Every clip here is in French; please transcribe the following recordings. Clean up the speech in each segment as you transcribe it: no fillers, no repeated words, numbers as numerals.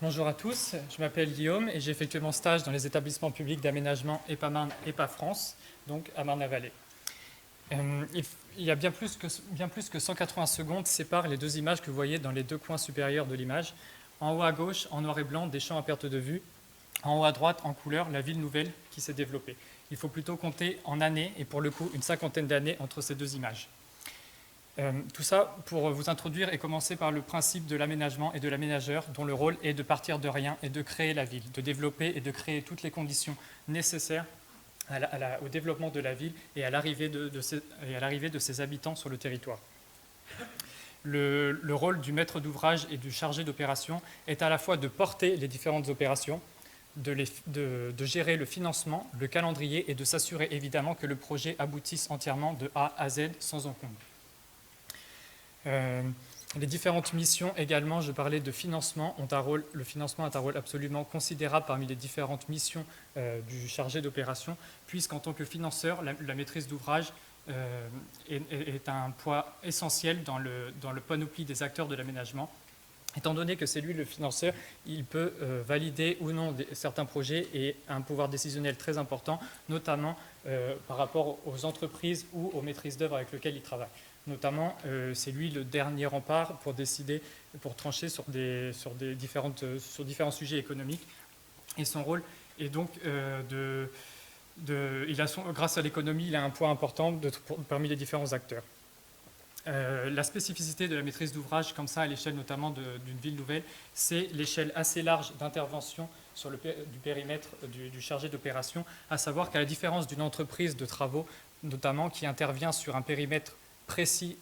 Bonjour à tous, je m'appelle Guillaume et j'ai effectué mon stage dans les établissements publics d'aménagement EPA-Marne et EPA-France, donc à Marne-la-Vallée. Il y a bien plus que 180 secondes séparent les deux images que vous voyez dans les deux coins supérieurs de l'image. En haut à gauche, en noir et blanc, des champs à perte de vue. En haut à droite, en couleur, la ville nouvelle qui s'est développée. Il faut plutôt compter en années, et pour le coup, une cinquantaine d'années entre ces deux images. Tout ça pour vous introduire et commencer par le principe de l'aménagement et de l'aménageur, dont le rôle est de partir de rien et de créer la ville, de développer et de créer toutes les conditions nécessaires au développement de la ville et à l'arrivée de ses habitants sur le territoire. Le rôle du maître d'ouvrage et du chargé d'opération est à la fois de porter les différentes opérations, de gérer le financement, le calendrier et de s'assurer évidemment que le projet aboutisse entièrement de A à Z sans encombre. Les différentes missions également, je parlais de financement, le financement a un rôle absolument considérable parmi les différentes missions du chargé d'opération, puisqu'en tant que financeur, la maîtrise d'ouvrage est un poids essentiel dans le panoplie des acteurs de l'aménagement. Étant donné que c'est lui le financeur, il peut valider ou non certains projets et a un pouvoir décisionnel très important, notamment par rapport aux entreprises ou aux maîtrises d'œuvre avec lesquelles il travaille. Notamment, c'est lui le dernier rempart pour décider, pour trancher sur différents sujets économiques. Et son rôle est donc grâce à l'économie, il a un poids important parmi les différents acteurs. La spécificité de la maîtrise d'ouvrage, comme ça, à l'échelle notamment d'une ville nouvelle, c'est l'échelle assez large d'intervention du périmètre du chargé d'opération, à savoir qu'à la différence d'une entreprise de travaux, notamment qui intervient sur un périmètre précis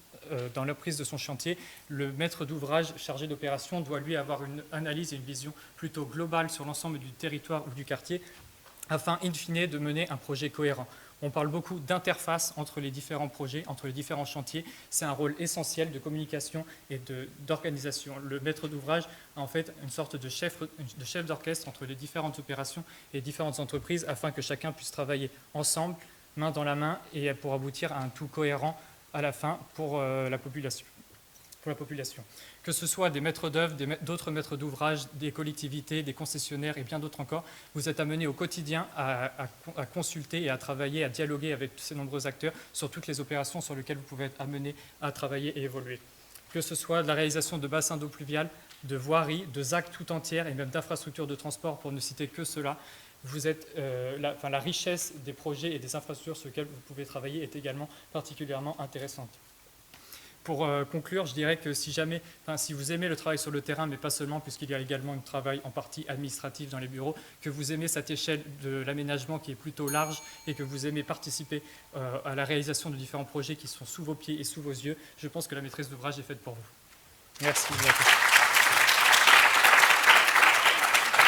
dans la prise de son chantier, le maître d'ouvrage chargé d'opération doit lui avoir une analyse et une vision plutôt globale sur l'ensemble du territoire ou du quartier, afin, in fine, de mener un projet cohérent. On parle beaucoup d'interface entre les différents projets, entre les différents chantiers. C'est un rôle essentiel de communication et d'organisation. Le maître d'ouvrage a en fait une sorte de chef d'orchestre entre les différentes opérations et les différentes entreprises afin que chacun puisse travailler ensemble, main dans la main, et pour aboutir à un tout cohérent à la fin pour la population. Que ce soit des maîtres d'œuvre, d'autres maîtres d'ouvrage, des collectivités, des concessionnaires et bien d'autres encore, vous êtes amenés au quotidien à consulter et à travailler, à dialoguer avec ces nombreux acteurs sur toutes les opérations sur lesquelles vous pouvez être amenés à travailler et évoluer. Que ce soit de la réalisation de bassins d'eau pluviale, de voiries, de ZAC tout entières et même d'infrastructures de transport, pour ne citer que cela, la richesse des projets et des infrastructures sur lesquelles vous pouvez travailler est également particulièrement intéressante. Pour conclure, je dirais que si vous aimez le travail sur le terrain, mais pas seulement, puisqu'il y a également un travail en partie administratif dans les bureaux, que vous aimez cette échelle de l'aménagement qui est plutôt large et que vous aimez participer à la réalisation de différents projets qui sont sous vos pieds et sous vos yeux, je pense que la maîtrise d'ouvrage est faite pour vous. Merci.